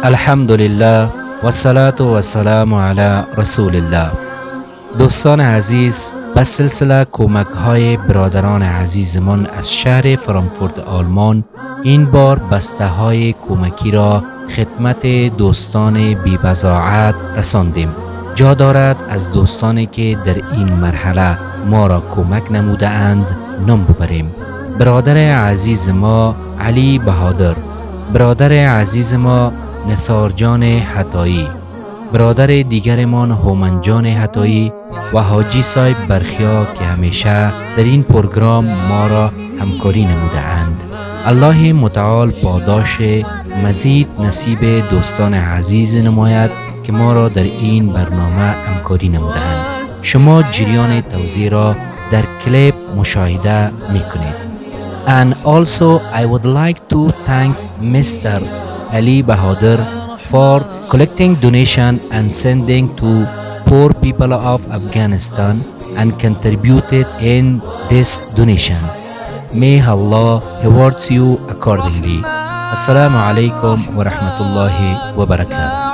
الحمد لله و الصلاة و السلام علی رسول الله. دوستان عزیز، به سلسله کمک های برادران عزیزمان از شهر فرانکفورت آلمان، این بار بسته های کمکی را خدمت دوستان بی‌بضاعت رساندیم. جا دارد از دوستانی که در این مرحله ما را کمک نموده اند نام ببریم. برادر عزیز ما علی بهادر، برادر عزیز ما نثار جان حتایی، برادر دیگرمان هومن جان حتایی و حاجی صاحب برخیا که همیشه در این پروگرام ما را همکاری نموده اند. الله متعال پاداش مزید نصیب دوستان عزیز نماید که ما را در این برنامه همکاری نموده اند. شما جریان توزیع را در کلیپ مشاهده میکنید. And also I would like to thank Mr. Ali Bahadur for collecting donation and sending to poor people of Afghanistan and contributed in this donation. May Allah rewards you accordingly. Assalamu alaikum wa rahmatullahi wa barakatuh.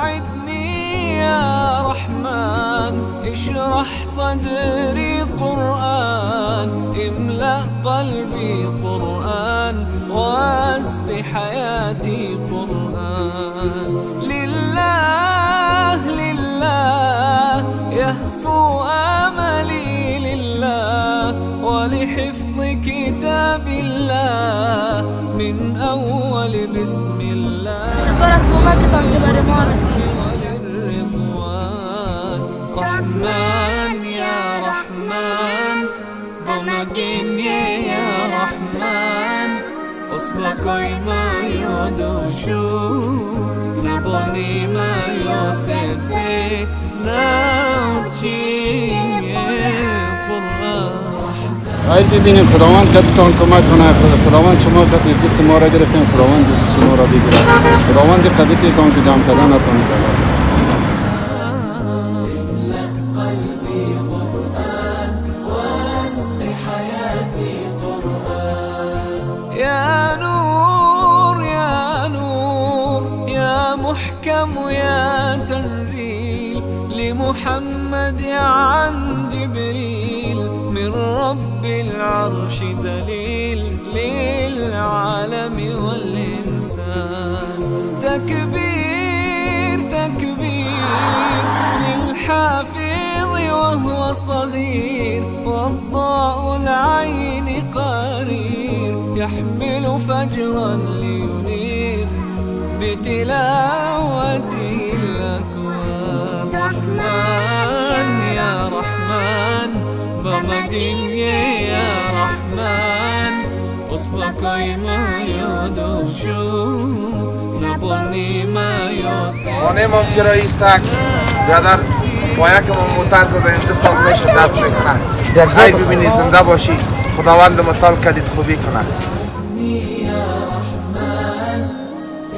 صدري قرآن املأ قلبي قرآن واسق حياتي قرآن لله لله يهفو آملي لله ولحفظ كتاب الله من أول بسم الله رحمن يا رحمن بمجيني يا رحمن أصبحي ما يدوشو نبني ما يوسيتي نوچيني قرآن. خیر ببینیم خداوند کدتان کمک کنه. خداوند شما دست ما را گرفتیم، خداوند دست شما را بگیره. خداوند قبیتتان که جمع کردن اتان بده. يا نور يا نور يا محكم يا تنزيل لمحمد عن جبريل من رب العرش دليل للعالم والإنسان. تكبير تكبير للحافظ وهو صغير والضاء العين قرير يحمل فجرا لينير بتلاوته الأكوان. رحمن يا رحمن بمجيني يا رحمن أصبحي ما يدوشو نبني ما يوسف. خانه‌مان کرایه است. برادر باید که ما موتر زده این 2 سال میشه درد میکنه. خیلی ببینی زنده باشی. خداوند متعال کدید خوبی کنه.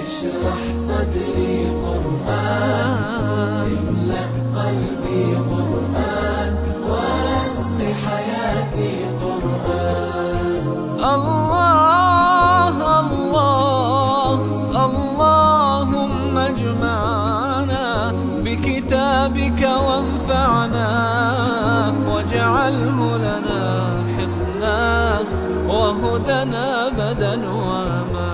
اشرح صدري قرآن املأ قلبي قرآن واسق حياتي قرآن. الله الله اللهم اجمعنا بكتابك وانفعنا واجعله لنا حصنا وهدنا أبدا وأمانا.